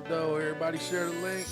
up, though? Everybody share the link.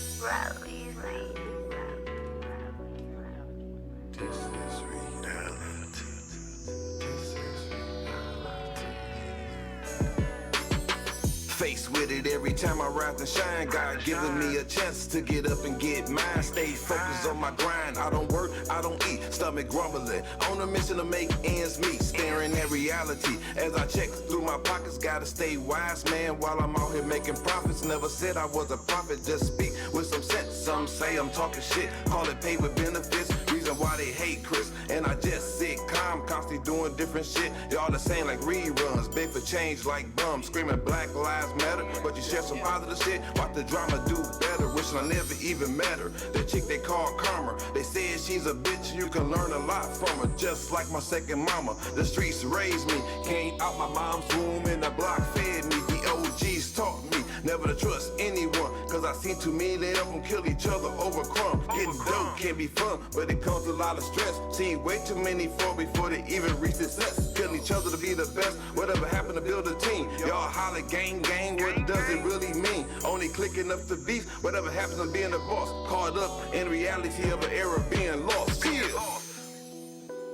Faced with it every time I rise and shine. God giving me a chance to get up and get mine. Stay focused on my grind. I don't work, I don't eat. Stomach grumbling. On a mission to make ends meet. Staring at reality as I check through my pockets. Gotta stay wise, man, while I'm out here making profits. Never said I was a prophet, just speak with some sense. Some say I'm talking shit, call it pay with benefits. Reason why they hate Chris, and I just sit calm, constantly doing different shit. Y'all the same like reruns, big for change like bums, screaming Black Lives Matter. But you share some positive shit, watch the drama do better. Wishing I never even met her. The chick they call Karma, they said she's a bitch, you can learn a lot from her. Just like my second mama, the streets raised me. Came out my mom's womb and the block fed me. The OGs taught me never to trust anyone, cause I seen too many of them kill each other over crumb. Getting dope can be fun, but it comes with a lot of stress. Seen way too many fall before they even reach success. Killing each other to be the best, whatever happened to build a team. Y'all holler gang gang, what does it really mean? Only clicking up the beats, whatever happens to being the boss. Caught up in reality of an era being lost. Cheers.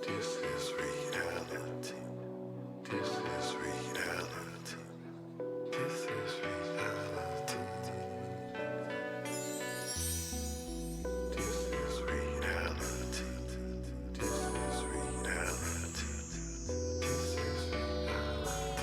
This is reality. This is reality. This is reality. This is reality. This is reality. This is reality.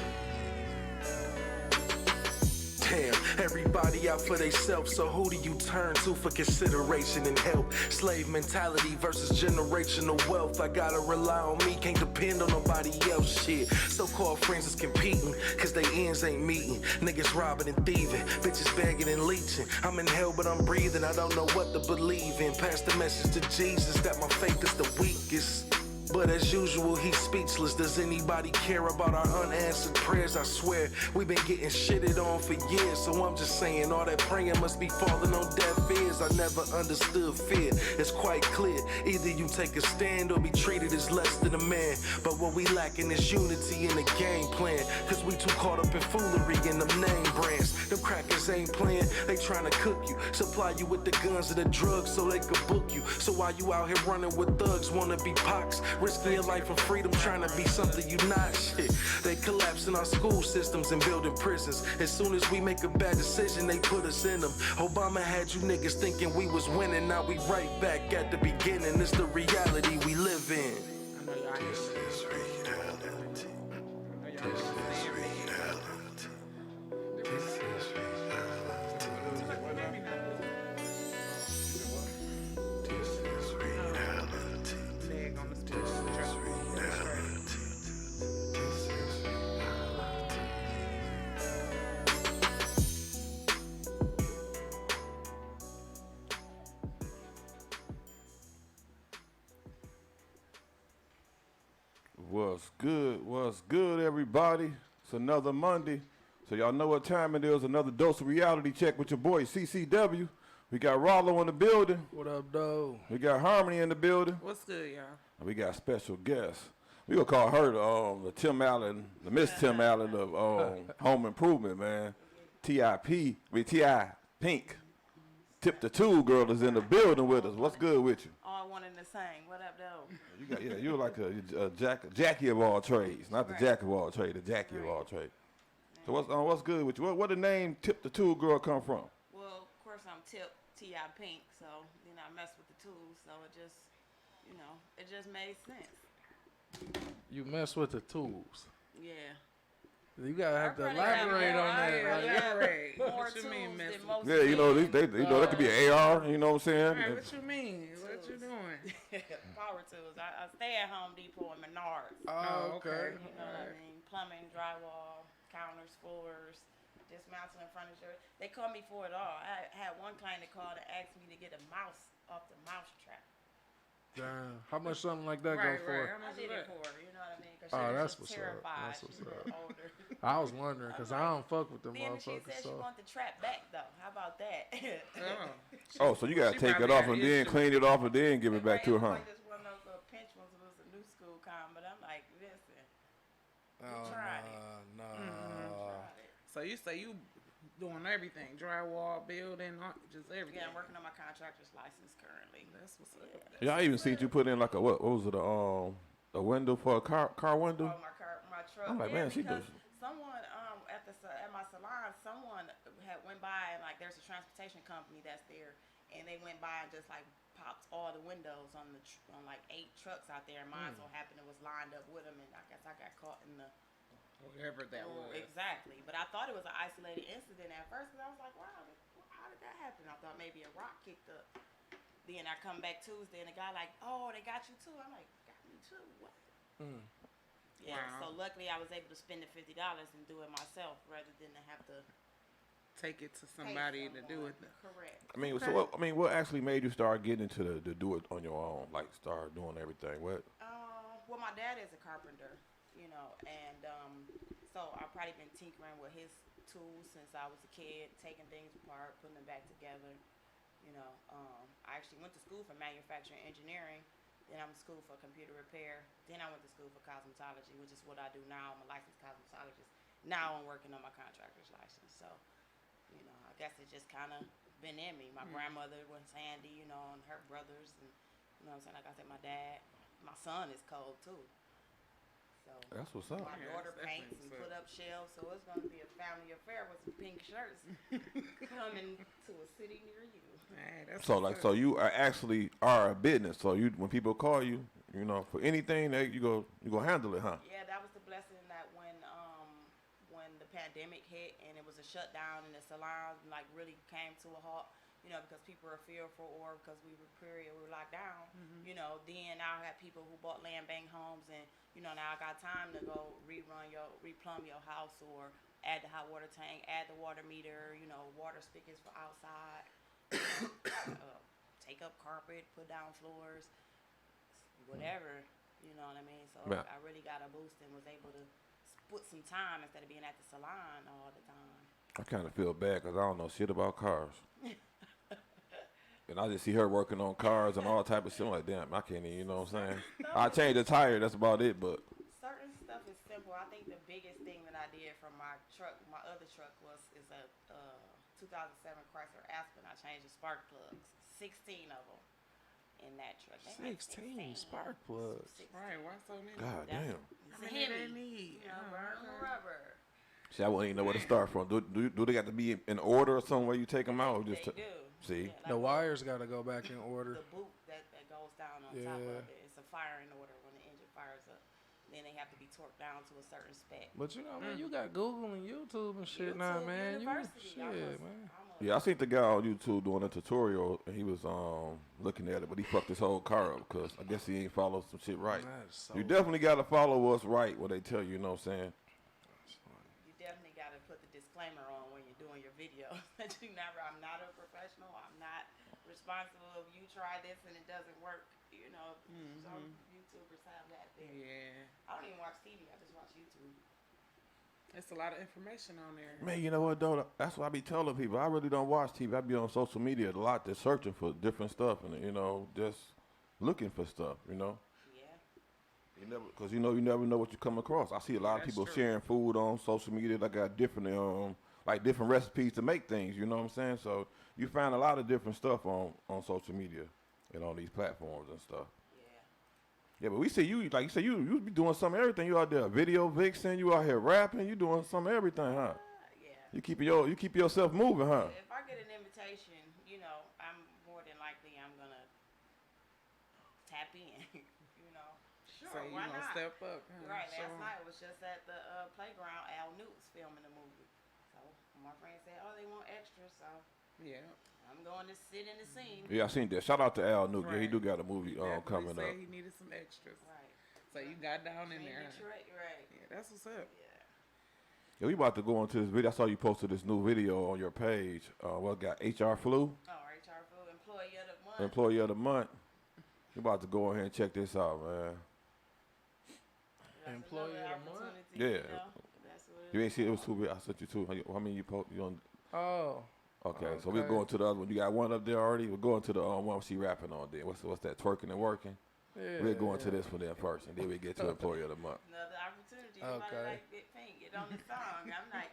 Damn, everybody out for theyself, so who do you turn to for consideration and help? Slave mentality versus generational wealth. I gotta rely on me, can't depend on nobody else. Shit, so-called friends is competing, cause they ends ain't meeting. Niggas robbing and thieving, bitches begging and leeching. I'm in hell but I'm breathing, I don't know what to believe in. Pass the message to Jesus that my faith is the weakest. But as usual, he's speechless. Does anybody care about our unanswered prayers? I swear, we've been getting shitted on for years. So I'm just saying, all that praying must be falling on deaf ears. I never understood fear, it's quite clear. Either you take a stand or be treated as less than a man. But what we lacking is unity in the game plan. Cause we too caught up in foolery in them name brands. Them crackers ain't playing, they trying to cook you. Supply you with the guns and the drugs so they could book you. So while you out here running with thugs, wanna be pox, risking your life and freedom, trying to be something you not. Shit, they collapsing our school systems and building prisons. As soon as we make a bad decision, they put us in them. Obama had you niggas thinking we was winning. Now we right back at the beginning. It's the reality we live in. I know y'all This hear is reality. This is reality. This is reality. This is reality. leg on the This spot. is reality. This is reality. What's good, everybody? It's another Monday. So y'all know what time it is. Another dose of reality check with your boy CCW. We got Rollo in the building. What up, though? We got Harmony in the building. What's good, y'all? And we got special guests. We gonna call her the Tim Allen, the Miss Tim Allen of Home Improvement, man. T.I. Pink. Tip the Tool girl is in the building with us. What's good with you? All one and the same. What up, though? You got you're like a Jackie of all trades, not the Jack of all trades, the Jackie of all trades. So what's good with you? Where the name Tip the Tool girl come from? Well, of course, I'm Tip T.I. Pink, so then I mess with the tools, so it just, it just made sense. You mess with the tools. Yeah. You gotta have to probably elaborate got on that. more Like, Elaborate. More What you tools mean, than Miss? most Yeah, you know men. that could be an AR. You know what I'm saying? Hey, what you mean? What you doing? Power tools. I stay at Home Depot and Menards. oh, okay. You know what I mean? Plumbing, drywall, counters, floors, dismantling furniture. They call me for it all. I had one client that called and asked me to get a mouse off the mouse trap. Damn. How much something like that Right, go for? right. How I much did is it that? for her, you know what I mean? 'Cause Oh, she was that's just what's up. terrified. That's what's She's a up. little older. I was wondering because I don't fuck with them Then she motherfuckers. said she So want the trap back though. How about that? Oh. Oh, so you gotta She take it probably off got and an then issue. clean it off and then give it back Right, to her, it was huh? like this one of those little pinch ones. It was a new school kind, but I'm like, listen, oh, tried it. nah. tried it. So you say you doing everything, drywall, building, just everything. Yeah, I'm working on my contractor's license currently. That's what's up. Yeah, I even seen you put in like a what was it a window for a car window? Oh, my truck. I'm like, yeah, man, she because does. someone at my salon, someone had went by and like there's a transportation company that's there, and they went by and just like popped all the windows on on like 8 trucks out there, and mine so happened it was lined up with them, and I guess I got caught in the. Whatever that was. Exactly, but I thought it was an isolated incident at first, because I was like, wow, how did that happen? I thought maybe a rock kicked up. Then I come back Tuesday, and the guy like, oh, they got you too. I'm like, got me too? What? Yeah, Wow. so luckily I was able to spend the $50 and do it myself rather than to have to Take it to pay somebody to do someone. it. Correct. I mean, so what actually made you start getting into the do it on your own, like start doing everything? What? Well, my dad is a carpenter, you know, and so I've probably been tinkering with his tools since I was a kid, taking things apart, putting them back together. You know, I actually went to school for manufacturing engineering. Then I went to school for computer repair. Then I went to school for cosmetology, which is what I do now. I'm a licensed cosmetologist. Now I'm working on my contractor's license. So, you know, I guess it just kind of been in me. My grandmother was handy, you know, and her brothers, and you know what I'm saying. Like I said, my dad, my son is cold too. So That's what's up. my Yeah, daughter that's paints and definitely put up shelves, so it's gonna be a family affair with some pink shirts coming to a city near you. Hey, that's So what's like, up. so you are a business. So you, when people call you, you know, for anything, you go handle it, huh? Yeah, that was the blessing that when the pandemic hit and it was a shutdown and the salon like really came to a halt, you know, because people were fearful or because we were locked down, you know, then I had people who bought land bank homes and, you know, now I got time to go replumb your house or add the hot water tank, add the water meter, you know, water spigots for outside, take up carpet, put down floors, whatever, you know what I mean? So Yeah. I really got a boost and was able to put some time instead of being at the salon all the time. I kind of feel bad because I don't know shit about cars. And I just see her working on cars and all type of shit. I'm like, damn, I can't even, you know what I'm saying? I change the tire, that's about it, but Certain stuff is simple. I think the biggest thing that I did from my other truck is a 2007 Chrysler Aspen. I changed the spark plugs, 16 of them in that truck. They make 16 spark plugs. 16. Right, why so many? god That's- damn. It's How a many they Hemi. need? You know, burn the rubber. See, I wouldn't even know where to start from. Do they got to be in order or something where you take them out? Or just They do. see? Yeah, The like wires got to go back in order. the boot that goes down on top Yeah. of it. It's a firing order when the engine fires up. Then they have to be torqued down to a certain spec. But you know, man, you got Google and YouTube and shit now, YouTube man. University. Shit, man. Yeah, I seen the guy on YouTube doing a tutorial, and he was looking at it, but he fucked his whole car up because I guess he ain't followed some shit right. That is so You definitely got to follow what's right, what they tell you. You know what I'm saying? You definitely got to put the disclaimer on when you're doing your videos. That I'm not a professional. I'm not responsible if you try this and it doesn't work. You know, some YouTubers have that thing. Yeah, I don't even watch TV. I just watch YouTube. it's a lot of information on there. Man, you know what though? That's what I be telling people. I really don't watch TV. I be on social media a lot, just searching for different stuff, and you know, just looking for stuff. You know, Yeah. you never, cause you never know what you come across. I see a lot of That's people true. sharing food on social media that got different like different recipes to make things. You know what I'm saying? So you find a lot of different stuff on social media and on these platforms and stuff. Yeah. Yeah, but we see you, like you say, you be doing some of everything. You out there, video vixen. You out here rapping. You doing some of everything, huh? Yeah. You keep yourself moving, huh? If I get an invitation, you know, I'm more than likely I'm gonna tap in. You know. Sure. So you why gonna not? step up? Huh? Right. Show Last 'em. night was just at the playground. Al Newt's filming a movie. So my friend said, "Oh, they want extras." So Yeah. I'm going to sit in the scene. Yeah, I seen that. Shout out to Al Nuke. Yeah, he Right. do got a movie Definitely coming said up. he needed some extras. Right. So you got down in In there. Detroit, right? Yeah, that's what's up. Yeah. Yeah, we about to go into this video. I saw you posted this new video on your page. What got HR Flu, Oh, HR Food Employee of the Month. Employee of the Month. We about to go ahead and check this out, man. That's Employee another of the Month? opportunity, Yeah. You know? That's what it You is. ain't see it was two. I sent you two. How many you post? You on? Oh, Okay, so we're Okay. going to the other one. You got one up there already. We're going to the one she rapping on. Then what's that? Twerking and working. yeah. We're going to this one then first, and then we get to Employee of the Month. Another opportunity. Somebody Okay. like Big Pink, get on the song. I'm like,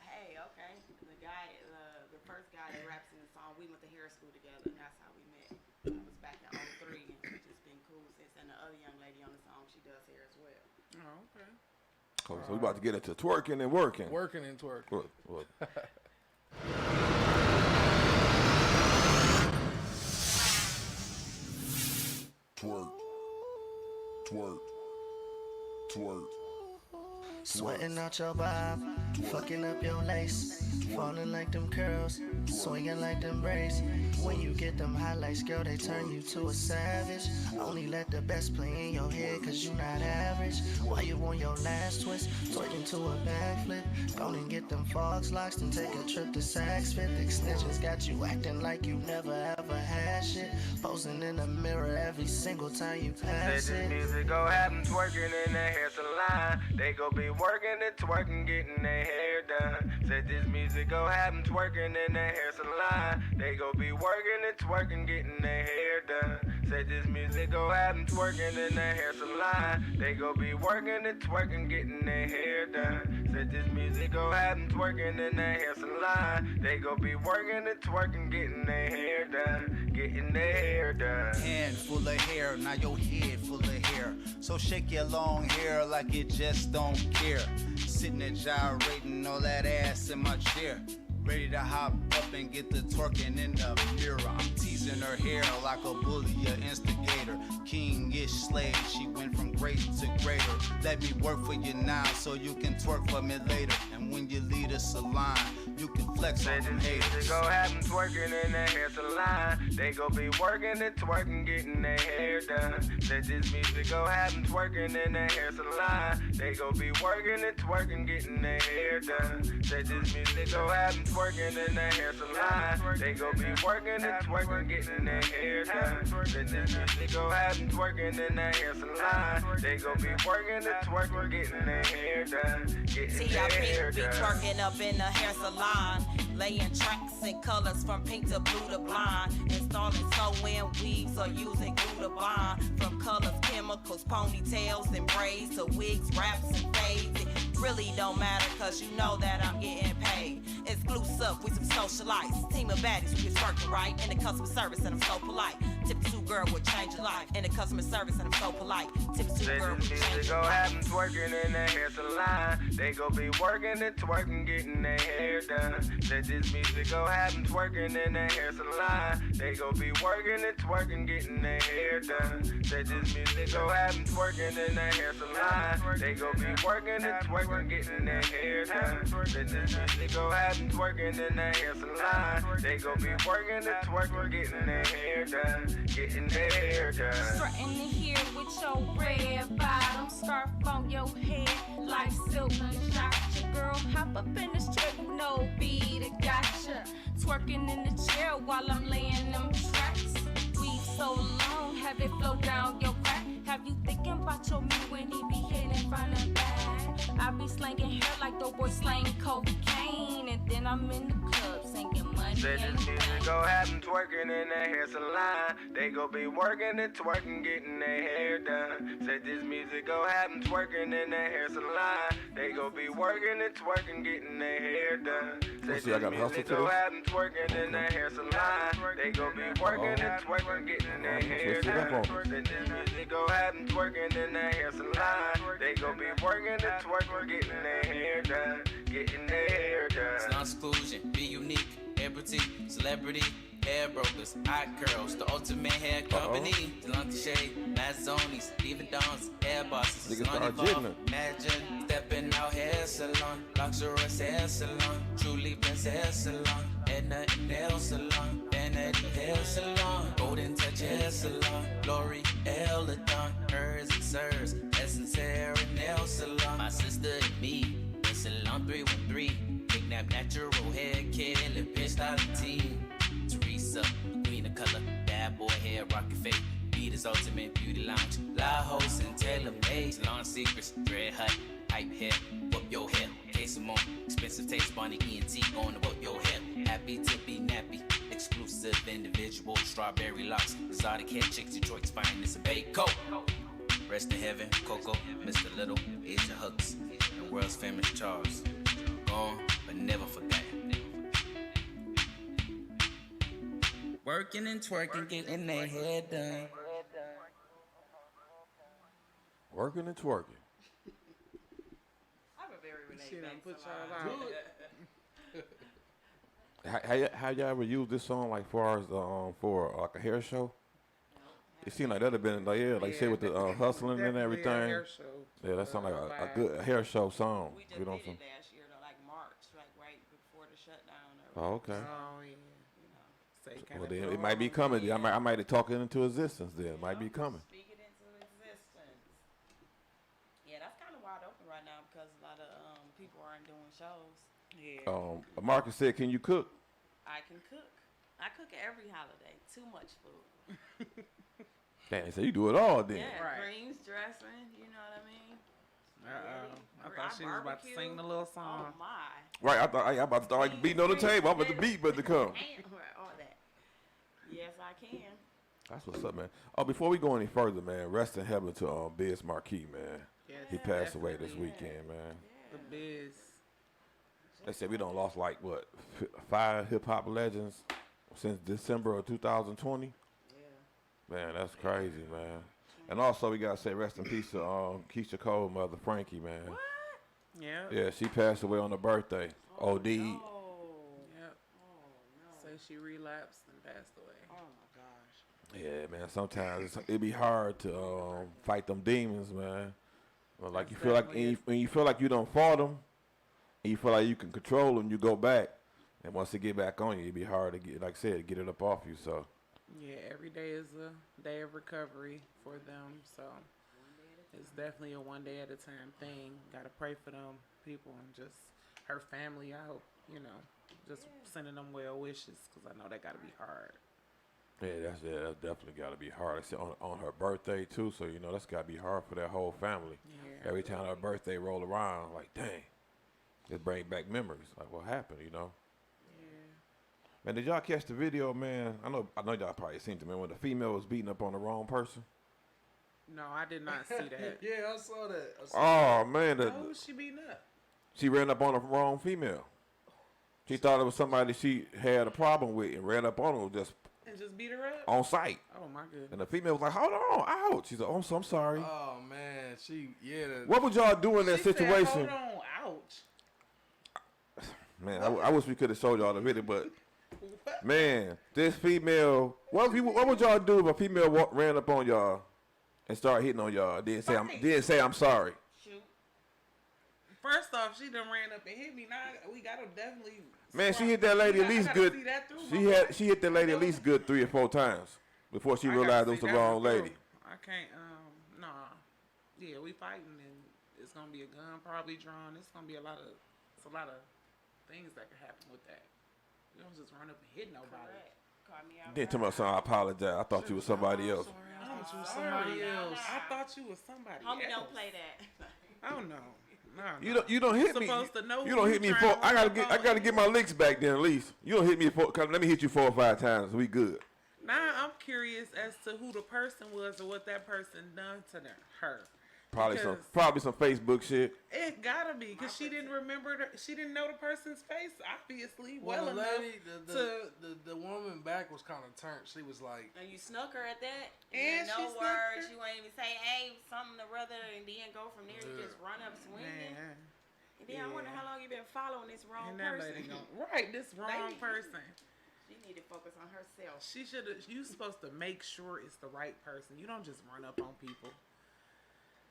hey, okay. The first guy that raps in the song. We went to hair school together, and that's how we met. It was back in '03, and we've just been cool since. And the other young lady on the song, she does hair as well. Oh, okay. Cool. So we about to get into twerking and working. Working and twerking. What? Twerk. Twerk. Twerk. Sweating out your bob, fucking up your lace, falling like them curls, swinging like them braids. When you get them highlights, girl, they turn you to a savage. Only let the best play in your head, cause you not average. While you on your last twist, twerking to a backflip. Go and get them fogs locks and take a trip to Saks Fifth. Extensions got you acting like you never ever had shit. Posing in the mirror every single time you pass Said it. this music go have them twerking in their hair salon. They go be working and twerking, getting their hair done. Said this music go have them twerking in their hair salon. They go be working and twerking, getting their hair done. Said this music go have them twerking in their hair salon. They go be working and twerking, getting their hair done. Said this music go have them twerking in their hair salon. They go be working and twerking, getting their hair done. Getting their hair done. Hand full of hair, now your head full of hair. So shake your long hair like you just don't care. Sitting there gyrating all that ass in my chair. Ready to hop up and get the twerking in the mirror. I'm teasing her hair like a bully, an instigator. King-ish slave, she went from great to greater. Let me work for you now so you can twerk for me later. And when you lead a salon, you can flex on them haters. They go have them twerking in their hair salon. They go be working and twerking, getting their hair done. Said this music go have them twerking in their hair salon. They go be working and twerking, getting their hair done. Said this music go have them twerking in their hair salon. They go be working and twerking, getting their hair done. Said this music go have them twerking in their hair salon. They go be working and twerking, getting their hair done. Getting their hair TIP be done. twerking up in the hair salon, laying tracks in colors from pink to blue to blonde, installing sew-in weaves or using glue to bond. From colors, chemicals, ponytails and braids to wigs, wraps and fades. It really don't matter cause you know that I'm getting paid. Exclusive with some socialites, team of baddies who get twerking right in the customer service and I'm so polite. Tip to girl will change your life in the customer service and I'm so polite. Tip to Said girl will this change music your go life. have them twerking in their hair salon. They go be working and twerking, getting their hair done. Said this music go have them twerking in their hair salon. They go be working and twerking, getting their hair done. Said this music go have them twerking in their hair salon. They go be working and twerking, getting their hair done. Said this music go have them twerking in their hair salon. They go be working and twerking, getting their hair done. Getting their hair done. Strutting in here with your red bottom scarf on your head like silk. Shot your girl, hop up in this chair, you know beat it, gotcha. Twerking in the chair while I'm laying them tracks. Weave so long, have it flow down your crack. Have you thinking about your man when he be hitting from the back? I be slanging hair like the boy slang cocaine, and then I'm in the club singing money. Said ain't this music pain. go have them twerking in their hair salon. They go be working and twerking, getting their hair done. Said this music go have them twerking in their hair salon. They go be working and twerking, getting their hair done. Said see, I this gotta hustle music to go this? have them twerking in their hair salon. They go be working and twerking, getting their hair Switch it up done. on me. Said this music go have them twerking in their hair salon. They go be working and twerking, getting their hair done. Getting their hair done. Non-exclusion, be unique, hair boutique, celebrity, hair brokers, hot girls, the ultimate hair company, Delonte Shade, Mazzonis, Diva Dons, hair bosses, Niggas start Evolve, jiggling. Imagine stepping out hair salon, luxurious hair salon, truly best hair salon, Edna and nail salon, Vanity hair salon, Golden Touch hair salon, Lori Eldon, hers and sirs, Essence hair and nail salon, my sister and me. Salon 313, kidnap natural hair care, lip hair styling team. Teresa, queen of color, bad boy hair, rocket fake. Beaters ultimate beauty lounge, live host and tailor made. Salon secrets, dread hut, hype hair, whoop your hair. Case of more, expensive taste, Bonnie ENT, going to whoop your hair. Happy to be nappy, exclusive individual, strawberry locks. Exotic hair chicks, Detroit's finest, a bake coat. Rest in heaven, Coco, Mr. Little, Asia Hooks, and world's famous Charles. Gone, but never forgotten. Working and twerking, getting their head done. Working and twerking. I'm a very She done related put salon. y'all out. How y'all ever used this song like far as for like a hair show? It seemed like that'd have been like like you said with the hustling and Definitely a everything. hair show. Yeah, that sounds like a vibe. good hair show song. We just You know what did I'm it saying? last year, though, like March, like right before the shutdown. Or Oh, okay. Oh yeah. you know. So you Well, kinda then it throw might be on coming. there. I might have talked it into existence. Then it might be coming. Speak it into existence. Yeah, that's kind of wide open right now because a lot of people aren't doing shows. Yeah. Marcus said, "Can you cook?" I can cook. I cook every holiday. Too much food. Damn, so you do it all then. Yeah, Right. greens, dressing. You know what I mean? I thought she was about to sing the little song. Oh my. Right, I thought I about to start like, beating on the table. I'm about to beat, but to come. All that. Yes, I can. That's what's up, man. Oh, before we go any further, man, rest in heaven to Biz Marquis, man. Yes, He passed away this definitely. weekend, man. The Biz. They said we done lost like what 5 hip hop legends since December of 2020. Yeah. Man, that's crazy, man. And also we gotta say rest in peace to Keisha Cole mother Frankie, man. What? Yeah. Yeah, she passed away on her birthday. OD. Yep. Oh no. So she relapsed and passed away. Oh my gosh. Yeah, man. Sometimes it be hard to fight them demons, man. Well, like you feel like when you feel like you don't fought them, and you feel like you can control them, you go back, and once they get back on you, it be hard to get, like I said, get it up off you. So. Yeah, every day is a day of recovery for them. So it's definitely a one day at a time thing. Gotta pray for them people and just her family. I hope, just sending them well wishes because I know that gotta be hard. Yeah, that's definitely got to be hard. I said on her birthday too, so that's got to be hard for that whole family. Yeah. Every time her birthday roll around, like dang, it bring back memories. Like what happened, Yeah. Man, did y'all catch the video, man? I know y'all probably seen it, man. When the female was beating up on the wrong person. No, I did not see that. Yeah, I saw that. Oh man, Who was she beating up? she ran up on the wrong female. She thought it was somebody she had a problem with and ran up on her just And just beat her up? on sight. Oh my goodness. And the female was like, "Hold on, ouch!" She's like, "Oh, I'm sorry." Oh man, What would y'all do in that She said, situation? hold on, ouch. Man, I wish we could have showed y'all the video, but man, this female. What would y'all do if a female ran up on y'all and started hitting on y'all? Didn't say I'm sorry. Shoot. First off, she done ran up and hit me. Now we gotta definitely. Man, she hit that lady at least good. She hit that lady at least good 3 or 4 times before she realized it was the wrong lady. I can't. Nah. Yeah, we fighting and it's gonna be a gun probably drawn. It's gonna be a lot of things that could happen with that. You don't just run up and hit nobody. Correct. Call me out. Then tell me something. I apologize. I thought you was somebody else. I thought you was somebody else. I thought you was somebody else. Homie, don't play that. Oh no. You don't hit me. Supposed to know You who don't you hit me trying for. to run I up gotta on. get my licks back then at least. You don't hit me for. Let me hit you 4 or 5 times. We good. Now I'm curious as to who the person was or what that person done to her. Probably Because some Facebook shit. It gotta be because she didn't remember. She didn't know the person's face, obviously. Well, the enough lady, the woman back was kind of turned. She was like, And you snuck her at that. And no she snuck words. her. You ain't even say, hey, something or other, and then go from there. You just run up swinging. Man. And then I wonder how long you been following this wrong And that person. lady right, this wrong Lady. person. She need to focus on herself. She should have. You supposed to make sure it's the right person. You don't just run up on people.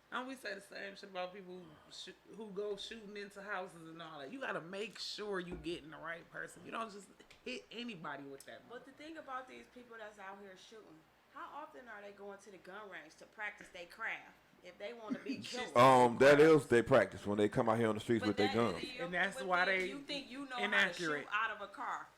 And we say the same shit about people who go shooting into houses and all that. You gotta make sure you getting the right person. You don't just hit anybody with that. But the thing about these people that's out here shooting, how often are they going to the gun range to practice their craft? If they want to be killed. That is they practice when they come out here on the streets with their guns. And that's why they You think you know inaccurate. how to shoot out of a car?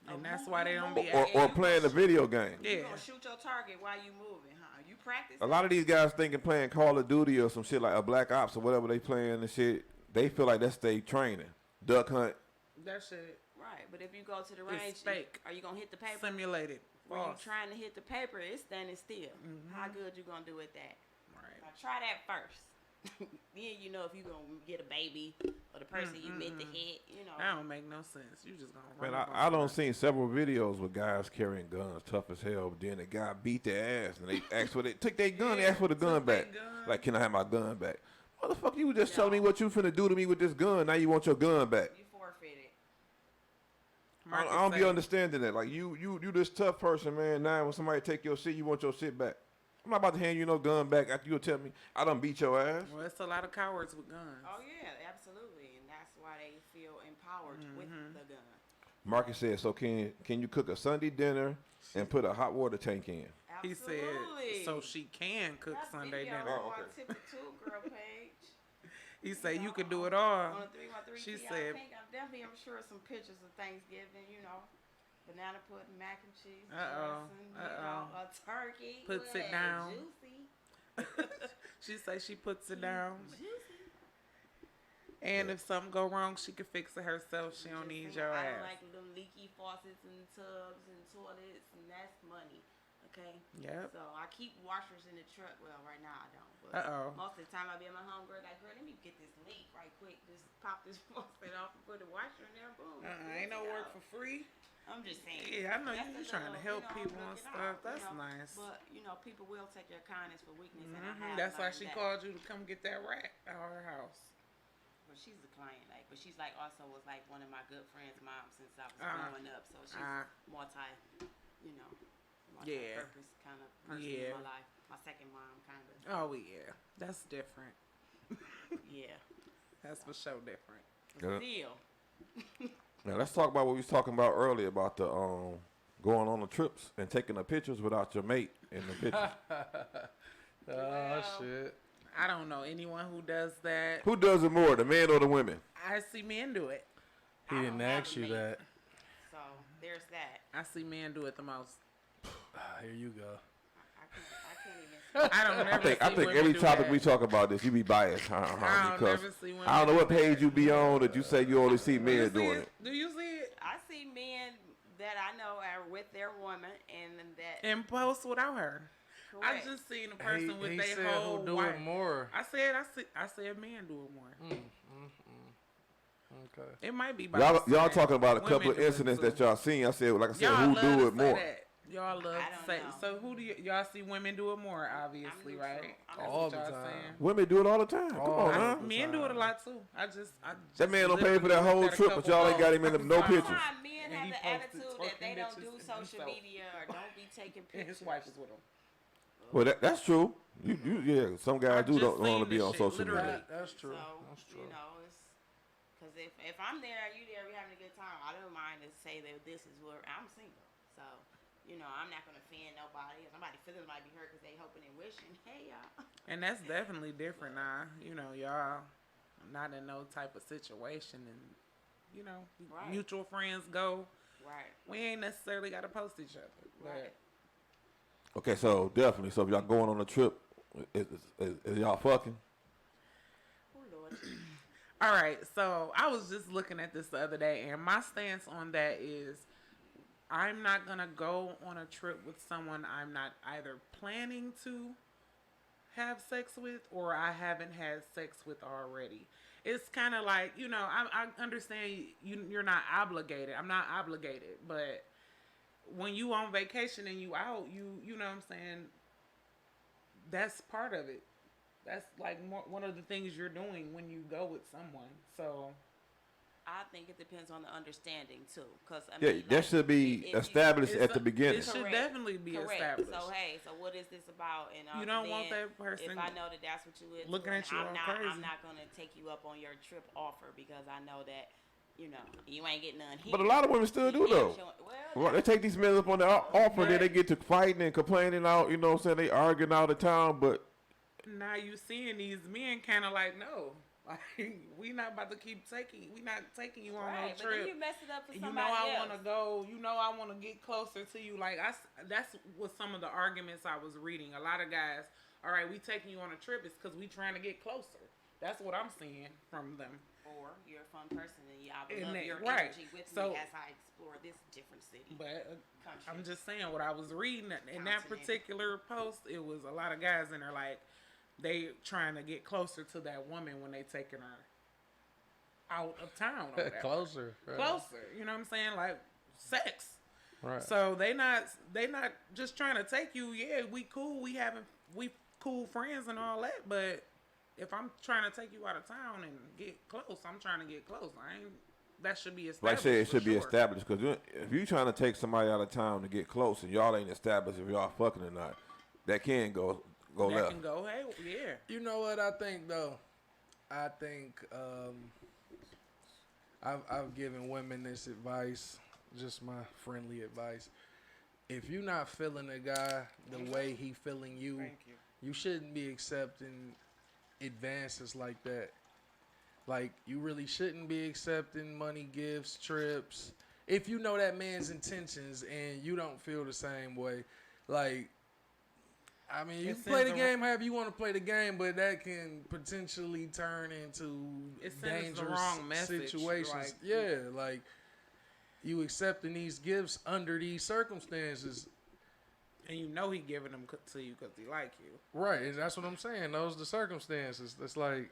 And that's why they don't be Or playing the video game. You gonna shoot your target while you moving, huh? You practice. A lot of these guys thinking playing Call of Duty or some shit like a Black Ops or whatever they playing and shit. They feel like that's their training. Duck hunt. That shit. Right, but if you go to the range, It's fake. are you gonna hit the paper? Simulated. When you False. trying to hit the paper, it's standing still. Mhm. How good you gonna do at that? Right. Now try that first. then you know if you gonna get a baby or the person you meant to hit. You know. That don't make no sense. You just gonna run. Man, I don't seen several videos with guys carrying guns, tough as hell. But then the guy beat their ass, and they asked for took their gun. They asked for the gun back. Like, can I have my gun back? Motherfucker, you was just telling me what you finna do to me with this gun. Now you want your gun back. You forfeited. I don't be understanding that. Like you this tough person, man. Now when somebody take your shit, you want your shit back. I'm not about to hand you no gun back after you tell me I done beat your ass. Well, it's a lot of cowards with guns. Oh yeah, absolutely, and that's why they feel empowered with the gun. Marcus said, so can you cook a Sunday dinner and put a hot water tank in? He said, so she can cook Sunday dinner. On my Tip the Two Girl page. He said you could do it all. On the 313 She T, said, I'm sure some pictures of Thanksgiving, you know. Banana pudding, mac and cheese, dressing, a turkey. Puts it down. Juicy. She say she puts it down. Juicy. And if something go wrong, she can fix it herself. She don't need your I ass. don't like them leaky faucets and tubs and toilets, and that's money. Okay. Yep. So I keep washers in the truck. Well, right now I don't. But most of the time I be at my homegirl like, girl, let me get this leak right quick. Just pop this faucet off and put the washer in there. Boom. Ain't no work for free. I'm just saying. Yeah, I know that's you a trying to little, help people and stuff. That's nice. But you know, people will take your kindness for weakness, and I have that's why learned she that. called you to come get that rat out of her house. Well, she's a client, like, but she's like also was like one of my good friends' mom since I was growing up. So she's multi, multi-purpose kind of person in my life. My second mom, kind of. Oh yeah, that's different. Yeah, that's for sure different. Still. Now let's talk about what we was talking about earlier about the going on the trips and taking the pictures without your mate in the picture. Shit. I don't know anyone who does that. Who does it more, the men or the women? I see men do it. He didn't ask you that. So there's that. I see men do it the most. Here you go. I can't even. I don't never I think every topic we talk about this, you be biased, I don't because never see women I don't know what do that. page you be on that you say you only see men doing it. Do you see it? I see men that I know are with their woman and that. And post without her. Correct. I just seen a person with he their said whole who do wife. it more. I said men do it more. Okay. It might be by Y'all accident. talking about a Women couple of do it incidents too. that y'all seen. I said, like I said, Y'all who love do to it more? say that. Y'all love I to don't say. know. So who do y'all see women do it more? Obviously, right? That's All what the y'all time. saying. Women do it all the time. Come All on, the huh? time. Men do it a lot too. I just That man don't pay for literally that whole looked at a trip, but couple y'all ain't got him in posts. no pictures. Sometimes men And have he the posted attitude that twerking they don't bitches do and social himself. media or don't be taking And his pictures. wife is with him. Well, that's true. You some guys do just don't want to seen be this on shit, social literally. media. That's true. So, That's true. you know, it's because if I'm there, you there, we having a good time. I don't mind to say that this is where I'm single. So, you know, I'm not gonna offend nobody. If somebody feelings might be hurt because they hoping and wishing. Hey, y'all. And that's definitely different now. You know, y'all not in no type of situation, and you know, Right. mutual friends go. Right. We ain't necessarily got to post each other. Right. Okay, so definitely. So if y'all going on a trip, is y'all fucking? Oh Lord. All right, so I was just looking at this the other day, and my stance on that is I'm not going to go on a trip with someone I'm not either planning to have sex with or I haven't had sex with already. It's kind of like, you know, I understand you're not obligated. I'm not obligated, but when you on vacation and you out, you know what I'm saying, that's part of it. That's like one of the things you're doing when you go with someone. So I think it depends on the understanding too, because I Yeah, mean, that like, should be if you- established at the It beginning. should Correct. definitely be Correct. established. So hey, so what is this about? And You don't want then that person If I know that that's what you is, looking at you all crazy. I'm not gonna take you up on your trip offer because I know that you know you ain't getting none here. But a lot of women still do though. Well, they take these men up on the offer, then they get to fighting and complaining out. You know what I'm saying? They arguing all the time, but Now you seeing these men kind of like, no, like we not about to keep we not taking you on Right, no but trip. then you mess it up for You know somebody I else. want to go. You know I want to get closer to you. Like that's what some of the arguments I was reading. A lot of guys, all right, we taking you on a trip is because we trying to get closer. That's what I'm seeing from them. Or you're a fun person and I would And love they- your right. energy with So- me as I explore this different city. But country. I'm just saying what I was reading in that Continent. particular post. It was a lot of guys in there like, they trying to get closer to that woman when they taking her out of town or whatever. Closer. Right. Closer. You know what I'm saying? Like sex. Right. So they not just trying to take you. Yeah, we cool. We cool friends and all that. But if I'm trying to take you out of town and get close, I'm trying to get close. That should be established. Like I said, it should be sure. established because if you trying to take somebody out of town to get close and y'all ain't established if y'all fucking or not, that can go That left. can go. Hey, yeah. You know what I think though? I think I've given women this advice, just my friendly advice. If you're not feeling a guy the way he feeling you, you shouldn't be accepting advances like that. Like, you really shouldn't be accepting money, gifts, trips. If you know that man's intentions and you don't feel the same way, like, I mean, you play the game however you want to play the game, but that can potentially turn into dangerous wrong message, situations. like, yeah, like, you accepting these gifts under these circumstances. And you know he giving them to you because he like you. Right, and that's what I'm saying. Those are the circumstances. That's like...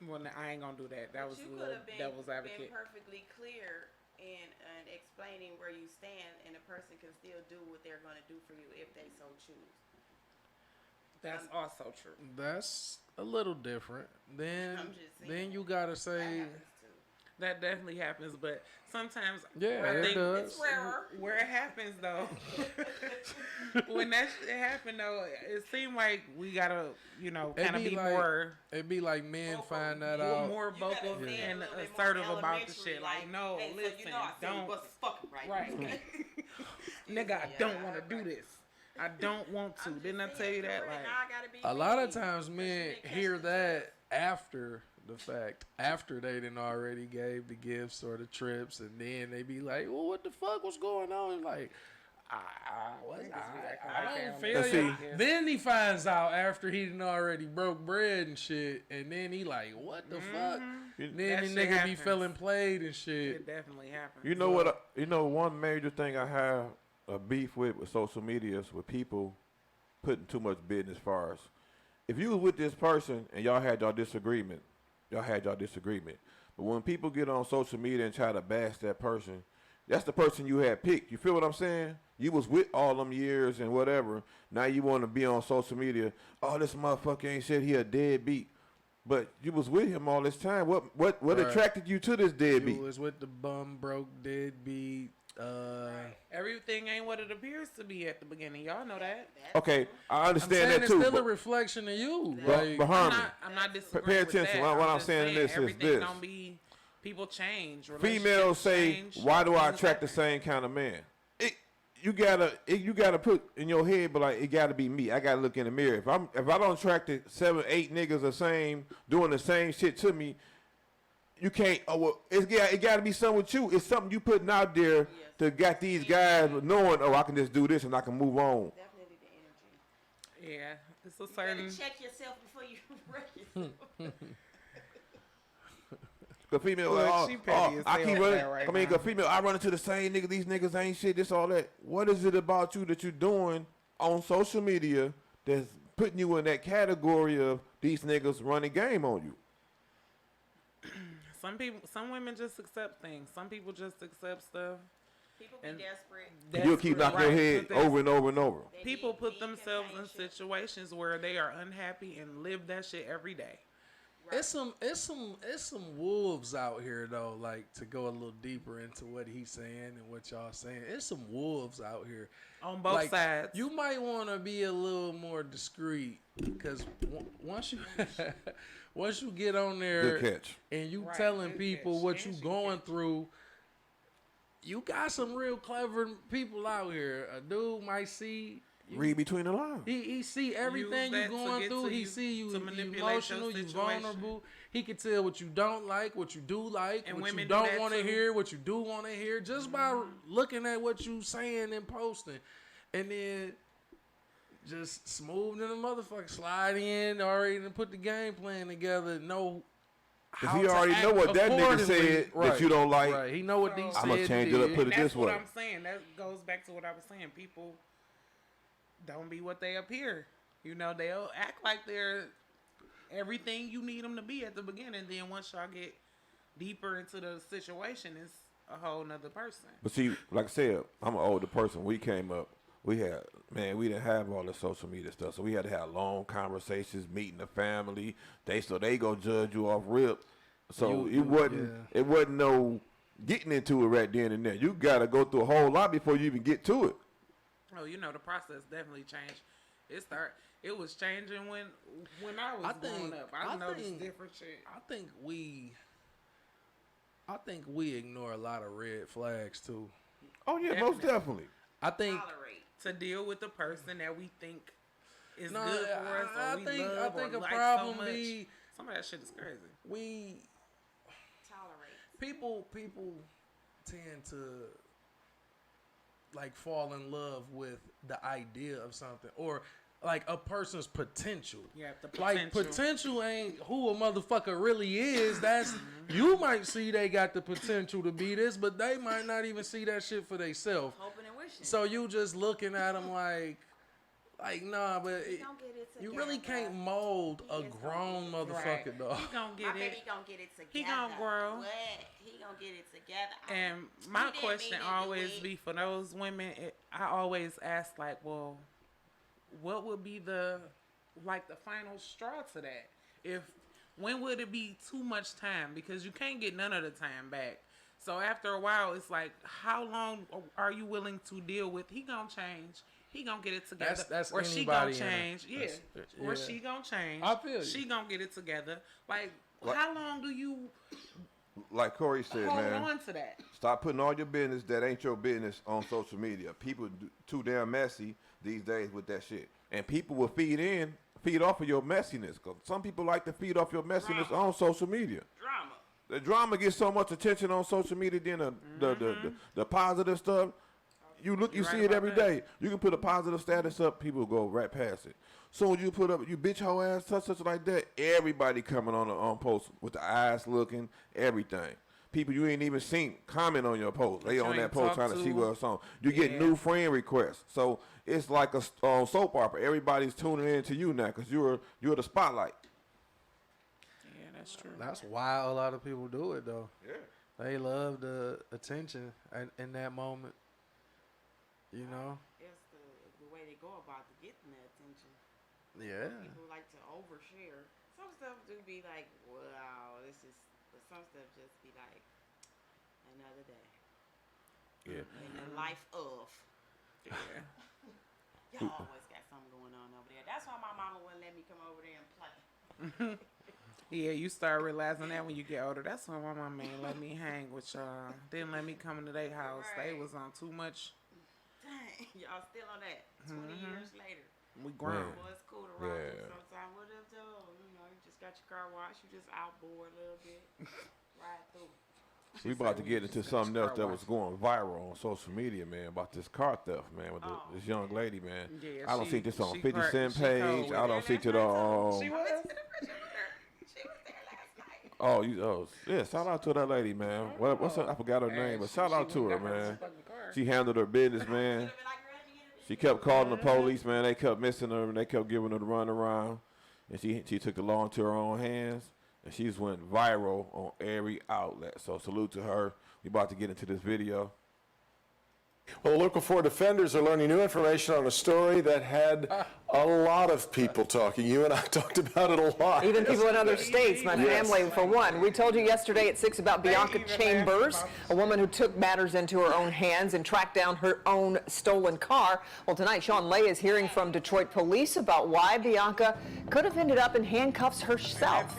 Well, I ain't gonna do that. That was a little devil's advocate. Been perfectly clear in explaining where you stand, and a person can still do what they're gonna do for you if they so choose. That's also true. That's a little different. Then you gotta say that definitely happens, but sometimes it's rarer. Where it happens though, when that shit happen though, it seems like we gotta, kind of be like, more. It'd be like men find that more, out. More vocal and assertive about the shit. Like, no, hey, listen, so I don't. Fucking right. Nigga, I don't want to do this. I don't want to. Didn't I tell you that? Like, a lot of times men hear that after the fact, after they done already gave the gifts or the trips, and then they be like, well, what the fuck was going on? Like, I don't feel you. Then he finds out after he done already broke bread and shit, and then he like, what the fuck? Then the nigga be feeling played and shit. It definitely happens. You know what? One major thing I have a beef with social media is with people putting too much business. Far as if you was with this person and y'all had y'all disagreement. But when people get on social media and try to bash that person, that's the person you had picked. You feel what I'm saying? You was with all them years and whatever. Now you want to be on social media. Oh, this motherfucker ain't said he a deadbeat. But you was with him all this time. What right. attracted you to this deadbeat? You was with the bum, broke, deadbeat. Everything ain't what it appears to be at the beginning. Y'all know that. Okay, I understand that too. It's still a reflection of you. But Harmony, I'm not disagreeing pay with attention. that. What I'm saying is this. Don't be, people change. Females say, why do I attract the same kind of man? You gotta put in your head, but like it gotta be me. I gotta look in the mirror. If I don't attract 7, 8 niggas the same, doing the same shit to me, you can't. Oh well, it gotta be something with you. It's something you putting out there to got these guys knowing. Oh, I can just do this and I can move on. Definitely the energy. Yeah, it's a certain. You better check yourself before you wreck yourself. The female, I run into the same nigga. These niggas ain't shit. This all that. What is it about you that you doing on social media that's putting you in that category of these niggas running game on you? Some women just accept things. Some people just accept stuff. People be desperate. You'll keep knocking your head over and over and over. People put themselves in situations where they are unhappy and live that shit every day. Right. It's some wolves out here though. Like, to go a little deeper into what he's saying and what y'all saying, it's some wolves out here on both sides. You might want to be a little more discreet because once you get on there and you telling people what you going through, you got some real clever people out here. A dude might see. Read between the lines. He see everything you going through. He see you emotional, you vulnerable. He can tell what you don't like, what you do like, and what you don't want to hear, what you do want to hear, just by looking at what you saying and posting. And then just smooth in the motherfucker, slide in, already put the game plan together, know how he already know what that nigga said that you don't like. Right. He know what these said. I'm going to change it up, put it this way. That's what I'm saying. That goes back to what I was saying. People don't be what they appear. You know, they'll act like they're everything you need them to be at the beginning. Then once y'all get deeper into the situation, it's a whole nother person. But see, like I said, I'm an older person. We came up, we didn't have all the social media stuff, so we had to have long conversations, meeting the family. They go judge you off rip. So it wasn't no getting into it right then and there. You gotta go through a whole lot before you even get to it. Oh, you know, the process definitely changed. It was changing when I was growing up. I noticed different shit. I think we ignore a lot of red flags too. Oh yeah, most definitely. I think to deal with the person that we think is No, good for us, I or we think- love I think or a like problem so much. be- Some of that shit is crazy. we Tolerate. people tend to like fall in love with the idea of something or like a person's potential. Yeah, the Like potential. potential ain't who a motherfucker really is. That's you might see they got the potential to be this, but they might not even see that shit for themselves. Hoping and wishing. So you just looking at them like nah, but Don't get it you really together. can't mold a He is grown gonna get motherfucker, Right. dog. He gonna My get baby it. gonna get it together. He gonna grow. What? He gonna get it together. And my He didn't question mean to do always it. be for those women. I always ask like, well, what would be the final straw to that? When would it be too much time? Because you can't get none of the time back. So after a while, it's like, how long are you willing to deal with? He gonna change. He gonna get it together. That's or she anybody gonna change. in a- Yeah. that's- Or yeah. she gonna change. I feel you. She gonna get it together. Like Like- how long do you Like Corey said, hold man. on to that? Stop putting all your business that ain't your business on social media. People too damn messy these days with that shit. And people will feed off of your messiness. Cause some people like to feed off your messiness on social media. Drama. The drama gets so much attention on social media than the positive stuff. You You're see right it about every that. day. You can put a positive status up, people go right past it. Soon as you put up, you bitch hoe ass, such like that, everybody coming on post with the eyes looking, everything. People you ain't even seen comment on your post. They you on ain't that post talked trying to see to. what's on. You get Yeah. new friend requests. So it's like a soap opera. Everybody's tuning in to you now because you're the spotlight. Yeah, that's true. That's why a lot of people do it though. Yeah. They love the attention in that moment. You know? It's the way they go about getting the attention. Yeah. People like to overshare. Some stuff do be like, wow, this is. But some stuff just be like, another day. Yeah. In the life of. Yeah. Y'all always got something going on over there. That's why my mama wouldn't let me come over there and play. Yeah, you start realizing that when you get older. That's why my mama ain't let me hang with y'all. Didn't let me come into their house. They Right. was on too much. Dang, y'all still on that. 20 years later. We grown. Well, it's cool to rock Yeah. sometimes. What up, though? You know, you just got your car washed. You just out bored a little bit. Ride through. We about to get into something else that was going viral on social media, man, about this car theft, man, with this young lady, man. Yeah, I don't she- see this on she 50 cra- Cent she cold page. with I it. don't see Yeah, to the She I was? went to the picture with her. She was there last night. yeah, shout out to that lady, man. What's her, I forgot her name, but shout out to her, man. She handled her business, man. She kept calling the police, man. They kept missing her, and they kept giving her the run around. And she took the law into her own hands, and she just went viral on every outlet. So salute to her. We about to get into this video. Well, Local 4 defenders are learning new information on a story that had a lot of people talking. You and I talked about it a lot. Even people in other states, my Yes. family for one. We told you yesterday at 6 about Bianca Chambers, a woman who took matters into her own hands and tracked down her own stolen car. Well, tonight, Sean Lay is hearing from Detroit police about why Bianca could have ended up in handcuffs herself.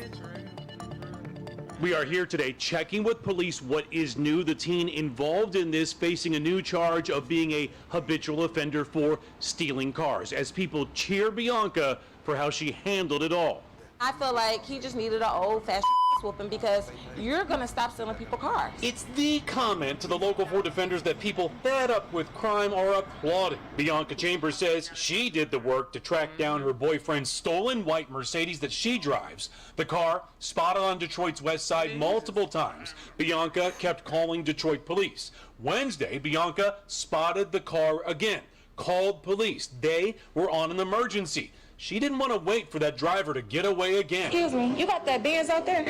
We are here today checking with police what is new. The teen involved in this facing a new charge of being a habitual offender for stealing cars, as people cheer Bianca for how she handled it all. I feel like he just needed an old-fashioned whooping because you're going to stop stealing people's cars. It's the comment to the Local 4 defenders that people fed up with crime are applauding. Bianca Chambers says she did the work to track down her boyfriend's stolen white Mercedes that she drives. The car spotted on Detroit's west side multiple times. Bianca kept calling Detroit police. Wednesday, Bianca spotted the car again, called police. They were on an emergency. she didn't want to wait for that driver to get away again. Excuse me, you got that Benz out there?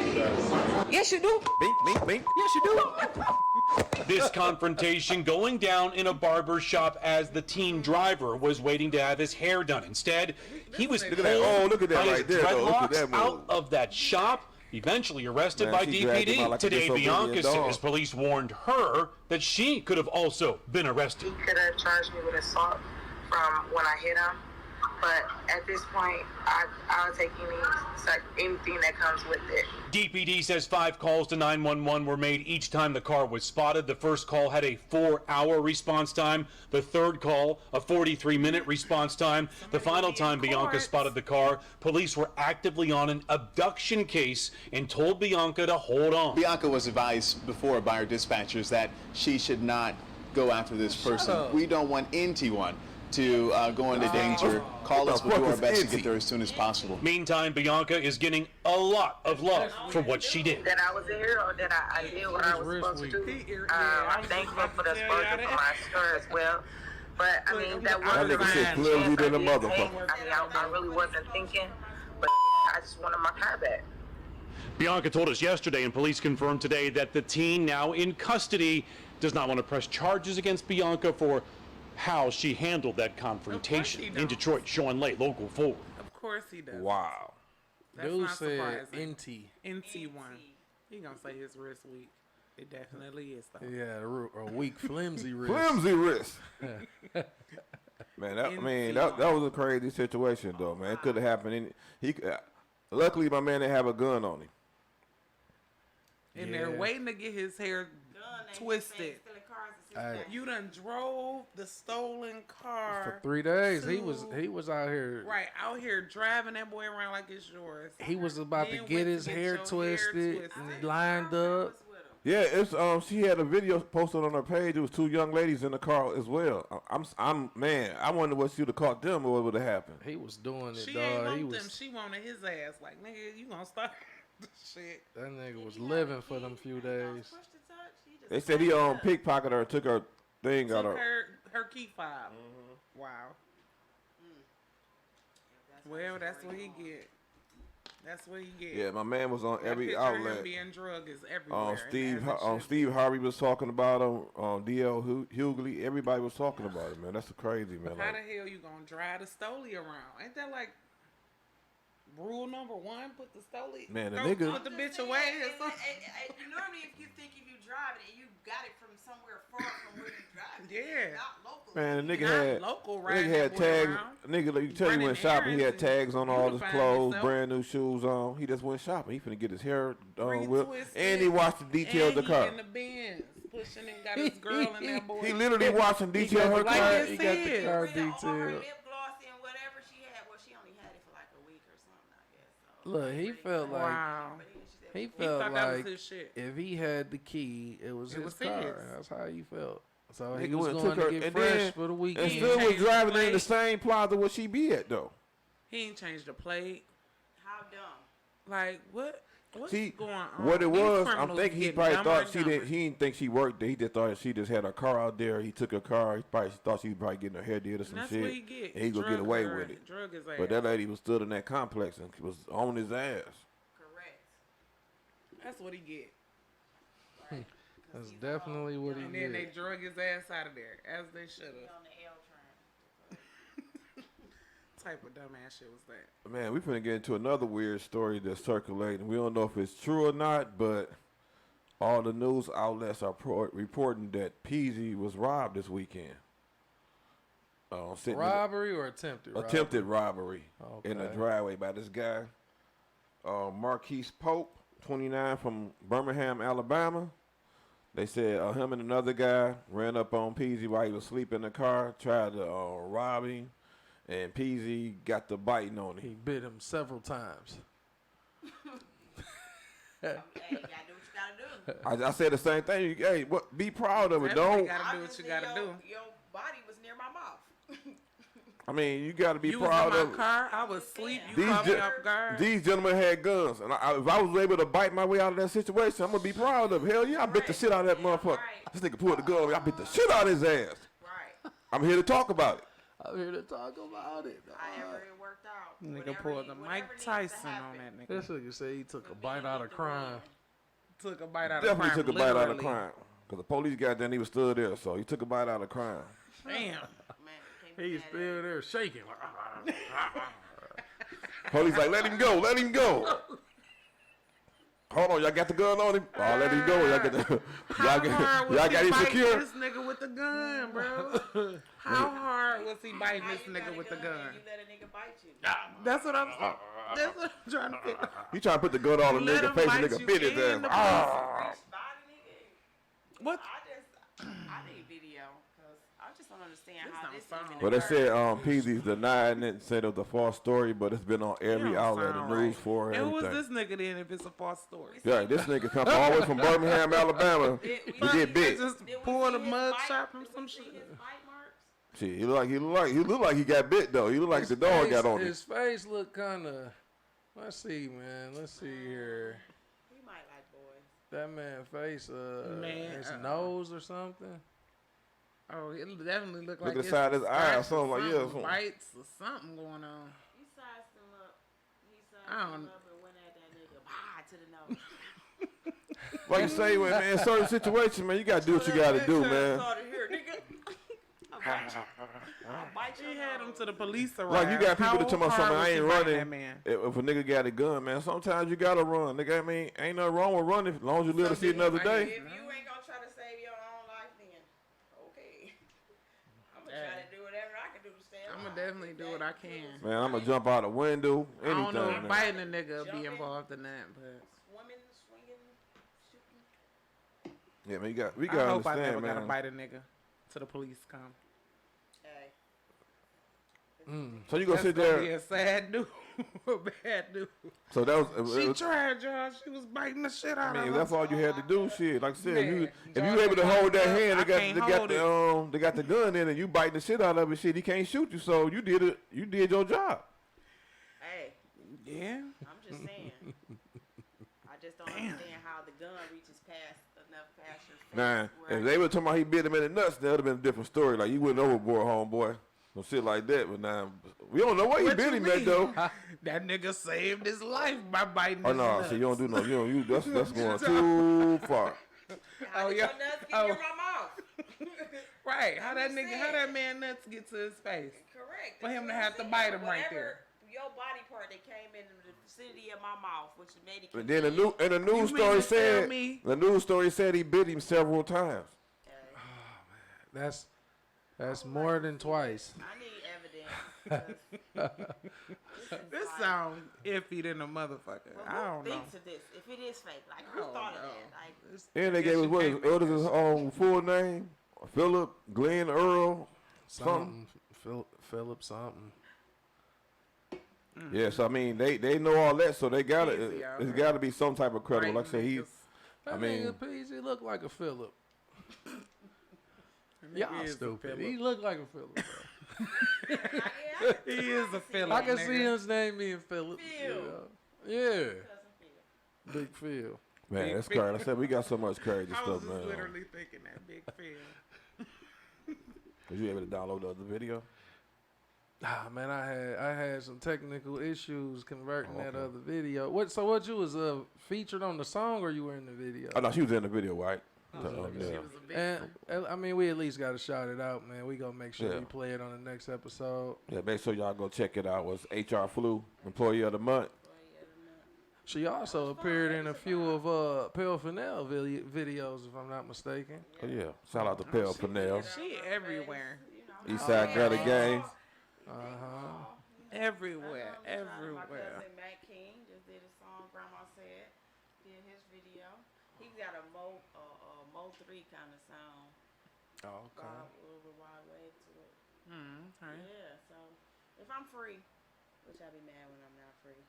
Yes, you do. Bink, bink. Yes, you do. This confrontation going down in a barber shop as the teen driver was waiting to have his hair done. Instead, he was Look at that. Oh, look at that right there, though. Look at that move. out of that shop, eventually arrested by she dragged him out DPD. like a Today, disobedient Bianca dog. says police warned her that she could have also been arrested. He could have charged me with assault from when I hit him, but at this point, I'll take anything that comes with it. DPD says 5 calls to 911 were made each time the car was spotted. The first call had a 4-hour response time. The third call, a 43-minute response time. The final time Bianca spotted the car, police were actively on an abduction case and told Bianca to hold on. Bianca was advised before by her dispatchers that she should not go after this person. We don't want anyone to go into danger. Call us. We'll do our best to get there as soon as possible. Meantime, Bianca is getting a lot of love for what she did. That I was a hero, that I did what I was supposed to do. I'm thankful for the exposure for my story as well. But I mean, that wasn't That nigga said flimsy than a motherfucker. I mean, I really wasn't thinking, but I just wanted my car back. Bianca told us yesterday, and police confirmed today, that the teen now in custody does not want to press charges against Bianca for how she handled that confrontation. In Detroit, Sean Lay, Local 4. Of course he does. Wow. That's Dude not said surprising. NT. NT1. He gonna say his wrist weak. It definitely is though. Yeah, a weak, flimsy wrist. Flimsy wrist. Man, that was a crazy situation, though, man. It could have happened. Luckily, my man didn't have a gun on him. And they're waiting to get his hair twisted. You done drove the stolen car For 3 days. He was out here. Right, out here driving that boy around like it's yours. He was about to Then get went his to get hair your twisted and lined up. Yeah, it's she had a video posted on her page. It was 2 young ladies in the car as well. Man, I wonder what she would have caught them or what would have happened. He was doing it, She dog. ain't He want was. them. She wanted his ass. Like, nigga, you gonna stop this shit. That nigga was living for them few days. They said he pickpocketed her, took her thing out of her. Her key fob. Wow. Well, that's what he get. That's what he get. Yeah, my man was on That every picture of outlet. Him being drug is everywhere. Steve Harvey was talking about him. D.L. Hughley, everybody was talking about it, man. That's crazy, man. How the hell you gonna drive the Stoli around? Ain't that like rule number 1? Put the Stoli. Man, the don't nigga- put the bitch away. Or something. Normally, if you think if you drive it and you got it from somewhere far from where you drive it, Yeah. not local. Man, the nigga Not had local, nigga riding had that boy tags. around. Nigga, you tell you Running went shopping. He had errands tags on all his beautifying clothes, himself. brand new shoes on. He just went shopping. He finna get his hair done, Retwisted. and he watched the detail of the And car. He in the Benz, pushing and got his girl in that boy. He literally watching detail her like car. his He got the head. car All her detailed. lip gloss and whatever she had. Well, she only had it for like a week or something, I guess. So Look, he felt like Wow. he thought felt that was like his shit. if he had the key, it was It his was car. his. That's how he felt. So Nigga he was went and going took her, to get and fresh then- for the And weekend. still was Changed the driving in the plate. same plaza where she be at though. He ain't changed the plate. How dumb. Like what? What's See, going on? what it These was, I'm criminals thinking he getting probably dumber thought and she dumber. didn't. He didn't think she worked there. He just thought she just had her car out there. He took her car. He probably thought she was probably getting her hair did or some That's shit. what he get. And he gonna Drug get away her, with it. drug his But ass. that lady was stood in that complex and was on his ass. Correct. That's what he get. That's definitely what he And then they did. drug his ass out of there, as they should have. On the L train. Type of dumbass shit was that? Man, we finna get into another weird story that's circulating. We don't know if it's true or not, but all the news outlets are reporting that Peasy was robbed this weekend. Sitting in a- Robbery or attempted? attempted robbery in a Okay. driveway by this guy, Marquise Pope, 29, from Birmingham, Alabama. They said him and another guy ran up on Peasy while he was asleep in the car, tried to rob him, and Peasy got the biting on He him. bit him several times. Hey, you gotta do what you gotta do. I said the same thing. Hey, be proud of it. Definitely Don't. gotta do what you gotta do. Your body was near my mouth. I mean, you got to be You was proud in of my it. car. I was asleep. You caught me off guard. These gentlemen had guns, and if I was able to bite my way out of that situation, I'm gonna be proud of it. Hell yeah, I bit the shit out of that motherfucker. This nigga pulled the gun on me. I bit the shit out of his ass. Right. I'm here to talk about it. I'm here to talk about it. However it worked out. Nigga pulled the Mike Tyson on that nigga. This nigga said he took a bite out of crime. Took a bite out Definitely of crime. took a bite out of crime. Because the police got there and he was still there, so he took a bite out of crime. Damn. He's still there shaking. Police like, let him go, let him go. Hold on, y'all got the gun on him? Oh, let him go. Y'all got the, y'all got him secure? This nigga with the gun, bro. How hard was he biting this nigga with the gun? You let a nigga bite you. That's what I'm trying to figure. He trying to put the gun on the Let nigga him face, bite the nigga you bit his in the ass. What? I need video because I just don't understand how this even Well, they said occurred. Peasy's denying it and said it was a false story, but it's been on every don't outlet, the sound news right. for And who is everything. this nigga then if it's a false story? Yeah, this nigga come all the way from Birmingham, Alabama to get bit. Just pulled a mug shot from some shit. Shit, he look like he got bit though. He look like the dog got on him. His face look kind of. Let's see, man. Let's see here. He might like boys. That man face, Man, his nose or something. Oh, it definitely look Look like at the side of his eye or scratch something like, yeah, something. bites or something going on. He sized him up. He sized I him don't- up and went at that nigga to the nose. Like you say, man, in certain situations, man, you gotta do what you gotta do, man. He had him to the police around. Like you got people that tell me something, I ain't running. That man? If a nigga got a gun, man, sometimes you gotta run. Nigga, I mean, ain't nothing wrong with running as long as you live to see another day. If you ain't gonna try to save your own life, then okay. I'm gonna try to do whatever I can do to save. I'm gonna definitely do what I can. Man, I'm gonna jump out a window, I don't know anything. if biting a nigga will be involved in that, but Swimming, swinging, shooting. Yeah, man, we I gotta hope I understand, never man. gotta bite a nigga till the police come. Hey. So you gonna That's sit gonna there? be a sad news, a bad news. So that was. She tried, Josh. She was biting the shit out I mean, of if that's him. all you had to do, shit. Like I said, Man, if you able to hold that hand, I they can't got hold it. they got the gun in, and you biting the shit out of it. Shit, he can't shoot you, so you did it. You did your job. Hey. Yeah. I'm just saying. I just don't understand how the gun reaches past your face. Nah, where if they were talking about he bit him in the nuts, that would have been a different story. Like you went overboard, homeboy. No shit like that. But now we don't know what he What bit you him at though. That nigga saved his life by biting Oh his no, nuts. so you don't do no. You that's going too far. How did your nuts get in my mouth? Right. How I'm that just nigga, saying. how that man nuts get to his face? Correct. For him That's to what have I'm to saying. bite him right Whatever there. Your body part that came into the vicinity of my mouth, which made it. But then the news You story mean to tell said me- the news story said he bit him several times. That's more than twice. I need evidence. This sound iffy than a motherfucker. Well, I don't who know. thinks of this? If it is fake, like who I don't thought of know. that? Like, And they gave us what his full name, Philip Glenn Earl, something. Philip something. Yeah, so I mean they know all that, so they got Easy it. out It's here. got to be some type of credible. Like I say, he. I mean, he look like a Philip. Nigga Y'all is a stupid. Phillip. He look like a Philip. He is a Philip. I can nigga. see his name being Philip. Phil. Yeah. Big Phil. man, Big that's Phil. crazy. I said we got so much crazy I was stuff, just man. literally thinking that big Phil. Was you able to download the other video? Ah man, I had some technical issues converting that Okay. other video. What you was featured on the song or you were in the video? Oh no, she was in the video, right? She Yeah. was a big And I mean, we at least got to shout it out, man. We gonna make sure Yeah. we play it on the next episode. Yeah, make sure y'all go check it out. It was HR Flu, Employee of the Month. She also appeared in a few of Pale Fennell videos, if I'm not mistaken. Oh yeah, shout out to Pale Fennell, She everywhere. Eastside Gutter Gang. Everywhere. My Everywhere. cousin Matt King just did a song. Grandma said, did his video. He got a Mo 3 kind of sound. Oh, okay. A little bit wide way to it. Okay. Yeah. So if I'm free, which I'll be mad when I'm not free.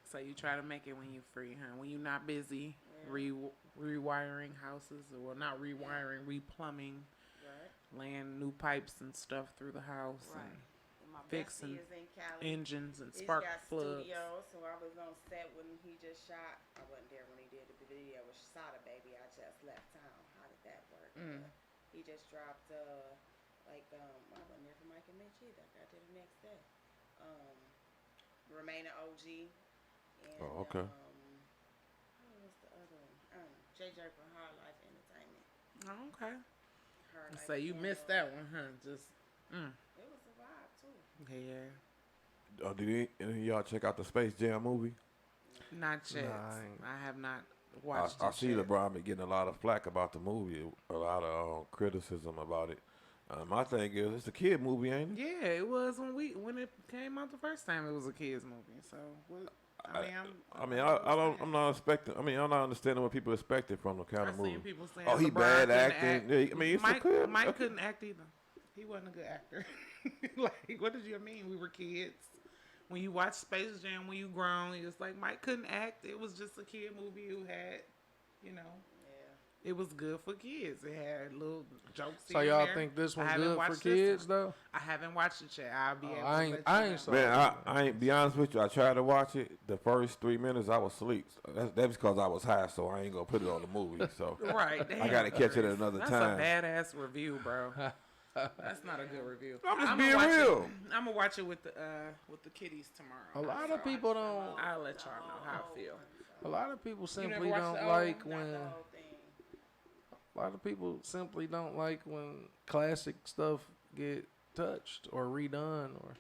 So you try to make it when you free, huh? When you're not busy rewiring houses, or not rewiring, replumbing, Right. laying new pipes and stuff through the house, Right. and And my fixing bestie is in Cali. engines and He's spark got plugs. studios, so I was on set when he just shot. I wasn't there when he did the video with Sada Baby. I just left town. How did that work? Mm. But he just dropped I wasn't there for Mitch either. I got to the next day. Remaining OG. And, Oh, okay. what was the other one? JJ from Hard Life Entertainment. Oh, okay. Hard Life So you missed that one, huh? Just. It was a vibe too. Yeah. Did any of y'all check out the Space Jam movie? Not yet. Nah, I have not watched it. I see yet. LeBron been getting a lot of flack about the movie, a lot of criticism about it. My thing is, it's a kid movie, ain't it? Yeah, it was when it came out the first time. It was a kids movie. So I'm not expecting. I'm not understanding what people expected from the kind of movie. Seen people saying Oh, he LeBron bad couldn't acting. act. Yeah, I mean, it's Mike, a kid. Mike couldn't act either. He wasn't a good actor. Like, what did you mean? We were kids. When you watch Space Jam, when you grown, it's like Mike couldn't act. It was just a kid movie who had, it was good for kids. It had little jokes. So here y'all and there. think this I one's haven't good for watched this kids one. though? I haven't watched it yet. I'll be able to I ain't let you saw know. Man, I ain't be honest with you. I tried to watch it. The first 3 minutes, I was asleep. That's because I was high, so I ain't gonna put it on the movie. So Right. I gotta catch it at another That's time. That's a badass review, bro. That's not a good review. I'm just I'ma being watch real. I'm gonna watch it with the kiddies tomorrow. A lot of people don't. I'll let y'all know how I feel. A lot of people simply never watched don't the like old- when. A lot of people simply don't like when classic stuff get touched or redone or.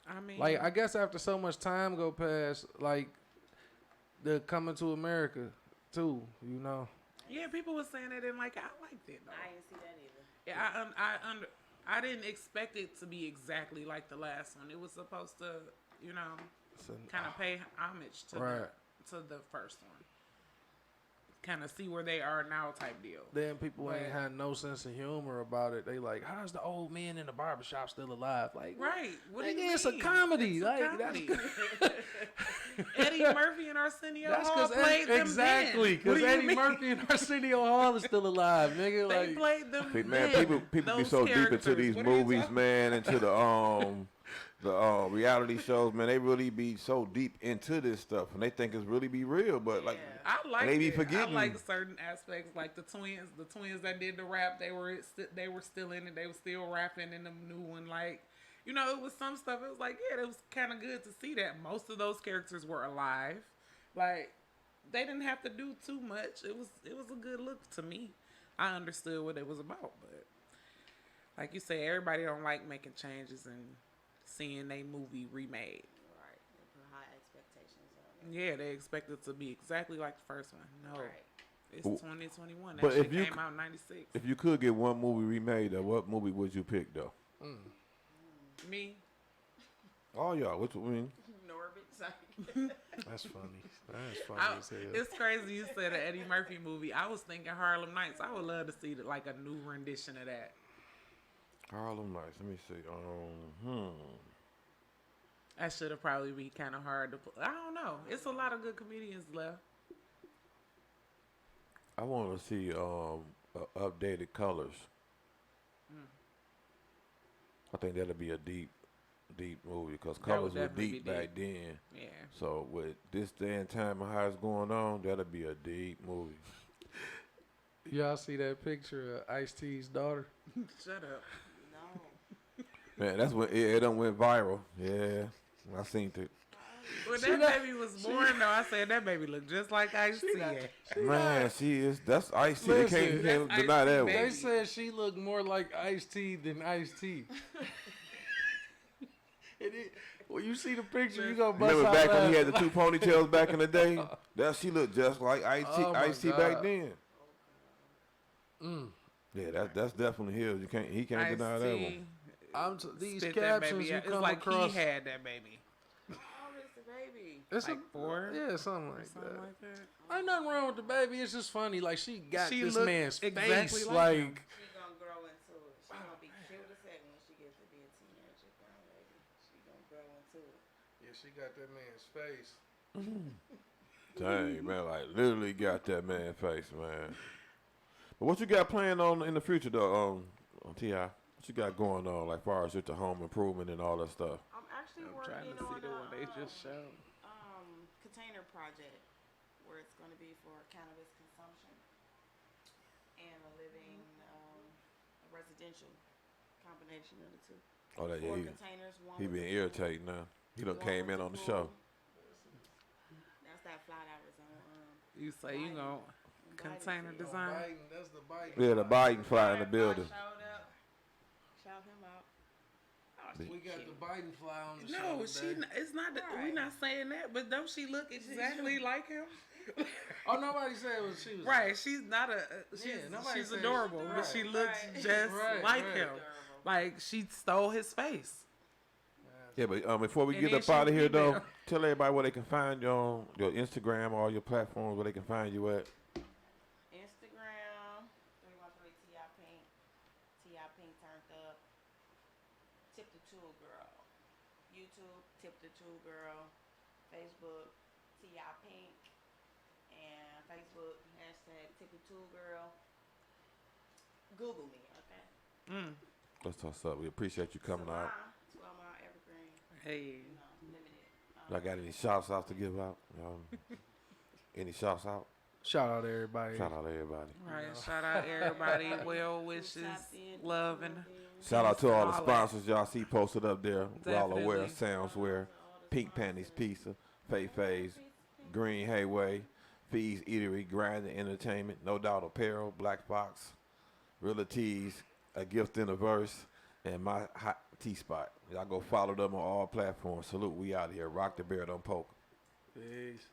I mean, Like, I guess after so much time go past, like the Coming to America too, you know. Yeah, people were saying they didn't like it. I liked it though. I didn't see that either. Yeah, I didn't expect it to be exactly like the last one. It was supposed to, kind of pay homage to the first one. Kind of see where they are now type deal. Then people ain't But- had no sense of humor about it. They like, how's the old man in the barbershop still alive? Like, Right. What do nigga, you it's a mean? comedy. It's a Like, comedy. Eddie Murphy and Arsenio That's Hall played them exactly then. What because do you Eddie mean? Murphy and Arsenio Hall is still alive, nigga. They Like, played them See, man, then. people be Those so deep into characters. these What are you movies, talking- man, into the reality shows, man. They really be so deep into this stuff, and they think it's really be real, but like, I like and they be it. forgetting. I like certain aspects, like the twins that did the rap. They were still in it. They were still rapping in the new one. Like, it was some stuff. It was like, yeah, it was kind of good to see that most of those characters were alive. Like, they didn't have to do too much. It was a good look to me. I understood what it was about, but like you say, everybody don't like making changes and seeing a movie remade. Right. They put high expectations on it. Yeah, they expect it to be exactly like the first one. No, Right. it's Well, 2021. That but shit if you came c- out in '96. If you could get one movie remade, though, what movie would you pick, though? Me, All y'all, which I mean, Norbit, sorry. that's funny. That's funny as hell. it's crazy you said an Eddie Murphy movie. I was thinking Harlem Nights. I would love to see like a new rendition of that. Harlem Nights. Let me see. That should have probably be kind of hard to put. I don't know. It's a lot of good comedians left. I want to see updated colors. I think that'll be a deep movie because That would colors were definitely deep be back deep. then. Yeah. So with this day and time and how it's going on, that'll be a deep movie. Y'all see that picture of Ice-T's daughter? Shut up. No. Man, that's when it done went viral. Yeah, I seen it. When See that that- baby was born, though, I said that baby looked just like Ice-T. Man, that's Ice-T. They Listen, can't that's deny that Ice-T, one. baby. They said she looked more like Ice-T than Ice-T. When you see the picture, you gonna bust Remember out back when he had laughing. the two ponytails back in the day? That she looked just like Ice-T, Oh my Ice-T back God. then. Yeah, that's definitely his. He can't deny that one. These Spit that captions baby you out. It's come like across. he had that baby. Oh, it's the baby. It's Like 4? Yeah, something like Something that. like that. Ain't nothing wrong with the baby. It's just funny. Like she got She this looked man's exactly face. like him. Like She gonna grow into it. She gonna be cute as heck when she gets to be a teenager, grown lady. She gonna grow into it. yeah, she got that man's face. Dang, man, like literally got that man face, man. But what you got planned on in the future, though, on T.I.? What you got going on, like far as with the home improvement and all that stuff? I'm actually I'm trying working to see on the a one they just showed. container project where it's going to be for cannabis consumption and a living residential combination of the two. Oh, that, 4 yeah, containers. One he with been the pool. irritating now. He done One came with in the on the pool. show. That's that flat Arizona. You say you gonna container design? Biden, that's the Biden. Yeah, the Biden fly in the building. Showed up. Shout him out. We got the Biden fly on the show No, today. It's not. We not saying that. But don't she look exactly like him? Oh, nobody said it was she was Right. She's not a. nobody She's said- adorable, but right, she looks right, just right, like right. him. Like she stole his face. Yeah, but before we And get then up out of she here, though, female. tell everybody where they can find you on your Instagram or your platforms where they can find you at. Instagram 313 Ti Pink. Ti Pink turned up. Tip the Tool Girl. YouTube Tip the Tool Girl. Facebook Ti Pink. And Facebook #Tip the Tool Girl. Google me, okay? That's what's up. We appreciate you coming out. 12 Mile Evergreen. Hey. Limited. Y'all got any shouts out to give out? Any shouts out? Shout out to everybody. Shout out to everybody. Right. Shout out everybody. Well wishes, love, and Shout out to all the that. sponsors y'all see posted up there. Y'all aware, Definitely. Soundswear, Pink Panties Pizza, Faye Faye's, Green Hayway, Fees Eatery, Grind Entertainment, No Doubt Apparel, Black Box, Rilla Tees, A Gift in a Verse, and My Hot Tea Spot. Y'all go follow them on all platforms. Salute, we out here. Rock the bear, don't poke. Peace.